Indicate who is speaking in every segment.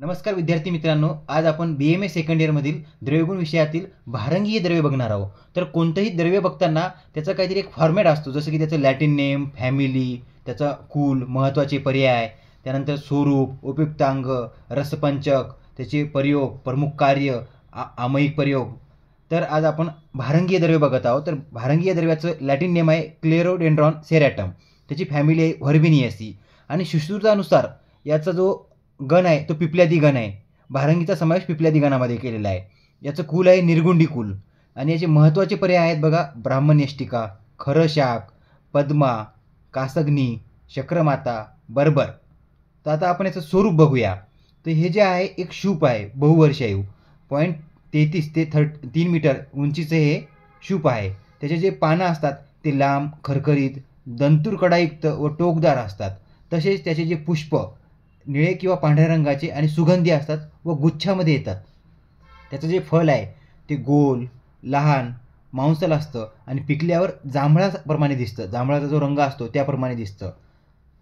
Speaker 1: नमस्कार विद्यार्थी मित्रांनो, आज आपण BMA सेकंड इयरमधील द्रव्यगुण विषयातील भारंगीय द्रव्य बघणार आहोत. तर कोणतंही द्रव्य बघताना त्याचा काहीतरी एक फॉर्मॅट असतो, जसं की त्याचं लॅटिन नेम, फॅमिली, त्याचा कुल, महत्त्वाचे पर्याय, त्यानंतर स्वरूप, उपयुक्तांग, रसपंचक, त्याचे प्रयोग, प्रमुख कार्य, आमयिक प्रयोग. तर आज आपण भारंगीय द्रव्य बघत आहोत. तर भारंगीय द्रव्याचं लॅटिन नेम आहे क्लेरोडेंड्रॉन सेरॅटम. त्याची फॅमिली आहे व्हर्बिनिएसी आणि सुश्रुतानुसार याचा जो गण आहे तो पिप्ल्यादी गण आहे. भारंगीचा समावेश पिप्ल्यादी गणामध्ये केलेला आहे. याचं कुल आहे निर्गुंडी कुल आणि याचे महत्त्वाचे पर्याय आहेत बघा: ब्राह्मण्यष्टिका, खरशाक, पद्मा, कासग्नी, चक्रमाता, बर्बर. तर आता आपण याचं स्वरूप बघूया. तर हे जे आहे एक शूप आहे बहुवर्षायू. 0.33 ते 3 मीटर उंचीचं हे शूप आहे. त्याचे जे पानं असतात ते लांब, खरखरीत, दंतूर कडायुक्त व टोकदार असतात. तसेच त्याचे जे पुष्प निळे किंवा पांढऱ्या रंगाचे आणि सुगंधी असतात व गुच्छामध्ये येतात. त्याचं जे फळ आहे ते गोल, लहान, मांसल असतं आणि पिकल्यावर जांभळाप्रमाणे दिसतं. जांभळाचा जो रंग असतो त्याप्रमाणे दिसतं.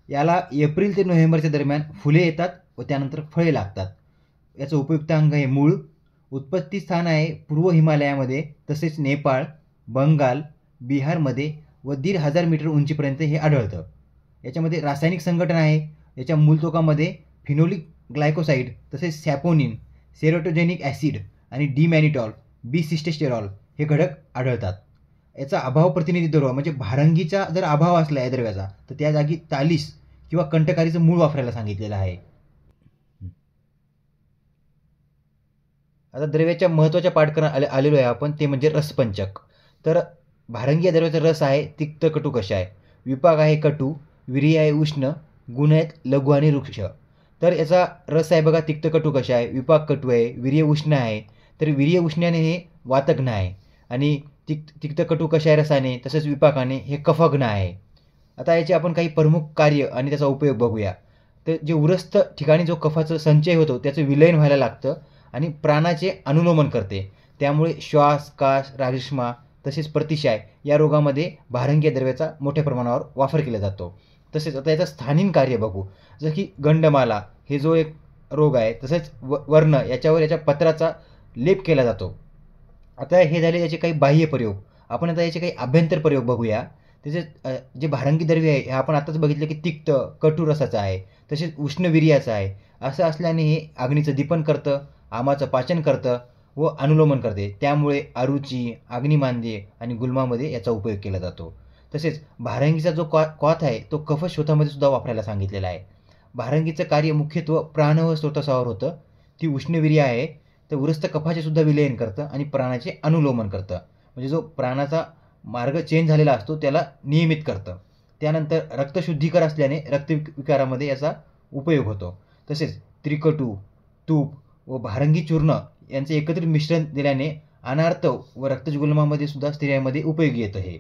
Speaker 1: याला एप्रिल ते नोव्हेंबरच्या दरम्यान फुले येतात व त्यानंतर फळे लागतात. याचं उपयुक्तांग आहे मूळ. उत्पत्ती स्थान आहे पूर्व हिमालयामध्ये, तसेच नेपाळ, बंगाल, बिहारमध्ये व 1,500 मीटर उंचीपर्यंत हे आढळतं. याच्यामध्ये रासायनिक संघटना आहे. याच्या मूलतोकामध्ये फिनोलिक ग्लायकोसाइड, तसेच सॅपोनिन, सेरोटोजेनिक ॲसिड आणि डिमॅनिटॉल, बिसिस्टेस्टेरॉल हे घटक आढळतात. याचा अभाव प्रतिनिधी द्रव्य म्हणजे भारंगीचा जर अभाव असला या द्रव्याचा तर त्या जागी तालीस किंवा कंटकारीचं मूळ वापरायला सांगितलेलं आहे. आता द्रव्याच्या महत्त्वाच्या पाठकरात आलेलो आहे आपण, ते म्हणजे रसपंचक. तर भारंगीय द्रव्याचा रस आहे तिक्त, कटू, कषाय. विपाक आहे कटू, वीर्य आहे उष्ण, गुण आहेत लघु आणि वृक्ष. तर याचा रस आहे बघा तिक्त, कटू, कषाय. विपाक कटू आहे, वीर्य उष्ण आहे. तर वीर्य उष्ण्याने हे वातघ्न आहे आणि तिक्त, कटू, कषाय रसाने तसेच विपाकाने हे कफघ्न आहे. आता याचे आपण काही प्रमुख कार्य आणि त्याचा उपयोग बघूया. तर जे उरस्थ ठिकाणी जो कफाचा संचय होतो त्याचं विलयन व्हायला लागतं आणि प्राणाचे अनुलोमन करते. त्यामुळे श्वास, कास, राजश्मा तसेच प्रतिशाय या रोगामध्ये भारंगीय द्रव्याचा मोठ्या प्रमाणावर वापर केला जातो. तसेच आता याचं स्थानिक कार्य बघू. जसं की गंडमाला हे जो एक रोग आहे, तसेच वर्ण याच्यावर याच्या पत्राचा लेप केला जातो. आता हे झाले याचे काही बाह्य प्रयोग. आपण आता याचे काही आभ्यंतर प्रयोग बघूया. त्याचे जे भारंगी द्रव्य आहे हे आपण आताच बघितलं की तिक्त, कटू रसाचं आहे, तसेच उष्णवीर्याचं आहे. असं असल्याने हे अग्नीचं दीपन करतं, आमाचं पाचन करतं व अनुलोमन करते. त्यामुळे अरुची, अग्निमांद्य आणि गुल्मामध्ये याचा उपयोग केला जातो. तसेच भारंगीचा जो क्वाथ आहे तो कफ शोथामध्ये सुद्धा वापरायला सांगितलेला आहे. भारंगीचं कार्य मुख्यत्वे प्राण व स्रोतसावर होतं. ती उष्णवीर्य आहे तर उरस्थ कफाचे सुद्धा विलयन करतं आणि प्राणाचे अनुलोमन करतं. म्हणजे जो प्राणाचा मार्ग चेंज झालेला असतो त्याला नियमित करतं. त्यानंतर रक्तशुद्धीकर असल्याने रक्तविकारामध्ये याचा उपयोग होतो. तसेच त्रिकटू, तूप व भारंगी चूर्ण यांचे एकत्रित मिश्रण दिल्याने अनार्तव व रक्तजुगुल्मामध्ये सुद्धा स्त्रियांमध्ये उपयोगी येतं हे.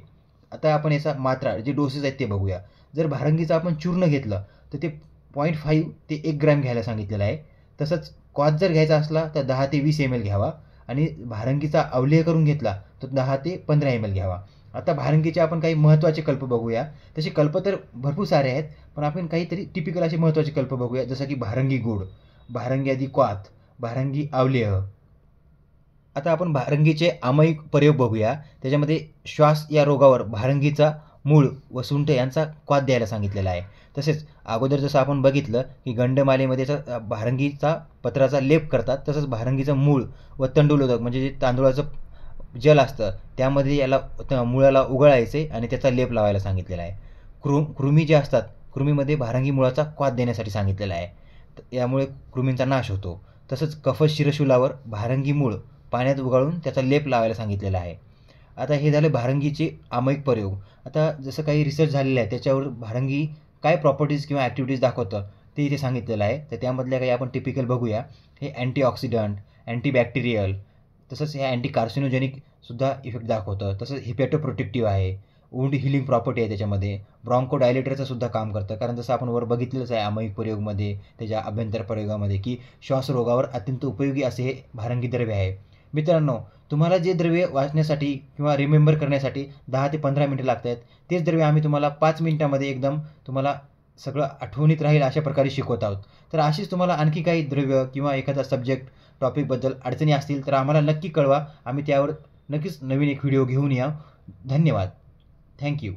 Speaker 1: आता आपण याचा मात्रा जे डोसेस आहेत ते बघूया. जर भारंगीचं आपण चूर्ण घेतलं तर ते 0.5 ते 1 ग्रॅम घ्यायला सांगितलेलं आहे. तसंच क्वाथ जर घ्यायचा असला तर 10 ते 20 ml घ्यावा आणि भारंगीचा अवलेह करून घेतला तर 10 ते 15 ml घ्यावा. आता भारंगीचे आपण काही महत्त्वाचे कल्प बघूया. तसे कल्प तर भरपूर सारे आहेत, पण आपण काहीतरी टिपिकल असे महत्त्वाचे कल्प बघूया. जसं की भारंगी गुड, भारंगी आधी क्वाथ, भारंगी अवलेह. आता आपण भारंगीचे आमयिक प्रयोग बघूया. त्याच्यामध्ये श्वास या रोगावर भारंगीचा मूळ व सुंठ यांचा क्वाथ द्यायला सांगितलेला आहे. तसेच अगोदर जसं आपण बघितलं की गंडमालेमध्ये भारंगीचा पत्राचा लेप करतात, तसंच भारंगीचं मूळ व तंडुलोदक म्हणजे जे तांदूळाचं जल असतं त्यामध्ये याला मुळाला उघळायचे आणि त्याचा लेप लावायला सांगितलेला आहे. कृमी जे असतात, कृमीमध्ये भारंगी मुळाचा क्वाथ देण्यासाठी सांगितलेला आहे. यामुळे कृमींचा नाश होतो. तसंच कफ शिरशूलावर भारंगी मूळ पाण्यात उगाळून त्याचा लेप लावायला सांगितलेला आहे. आता हे झाले भारंगीचे आमयिक प्रयोग. आता जसं काही रिसर्च झालेलं आहे त्याच्यावर भारंगी काय प्रॉपर्टीज किंवा ॲक्टिव्हिटीज दाखवतं ते इथे सांगितलेलं आहे. तर त्यामधल्या काही आपण टिपिकल बघूया. हे अँटीऑक्सिडंट, अँटीबॅक्टेरियल, तसंच हे अँटी कार्सिनोजेनिक सुद्धा इफेक्ट दाखवतं. तसंच हिपॅटोप्रोटेक्टिव्ह आहे, वुंड हिलिंग प्रॉपर्टी आहे त्याच्यामध्ये, ब्रॉन्को डायलेटरचं सुद्धा काम करतं. कारण जसं आपण वर बघितलंच आहे आमयिक प्रयोगमध्ये, त्याच्या अभ्यंतर प्रयोगामध्ये, की श्वासरोगावर अत्यंत उपयोगी असे हे भारंगी द्रव्य आहे. मित्रांनो, तुम्हाला जे द्रव्य वाचण्यासाठी किंवा रिमेंबर करण्यासाठी 10 ते 15 मिनिटं लागत आहेत, तेच द्रव्य आम्ही तुम्हाला 5 मिनिटामध्ये एकदम तुम्हाला सगळं आठवणीत राहील अशा प्रकारे शिकवत आहोत. तर अशीच तुम्हाला आणखी काही द्रव्य किंवा एखादा सब्जेक्ट टॉपिकबद्दल अडचणी असतील तर आम्हाला नक्की कळवा. आम्ही त्यावर नक्कीच नवीन एक व्हिडिओ घेऊन या. धन्यवाद. थँक्यू.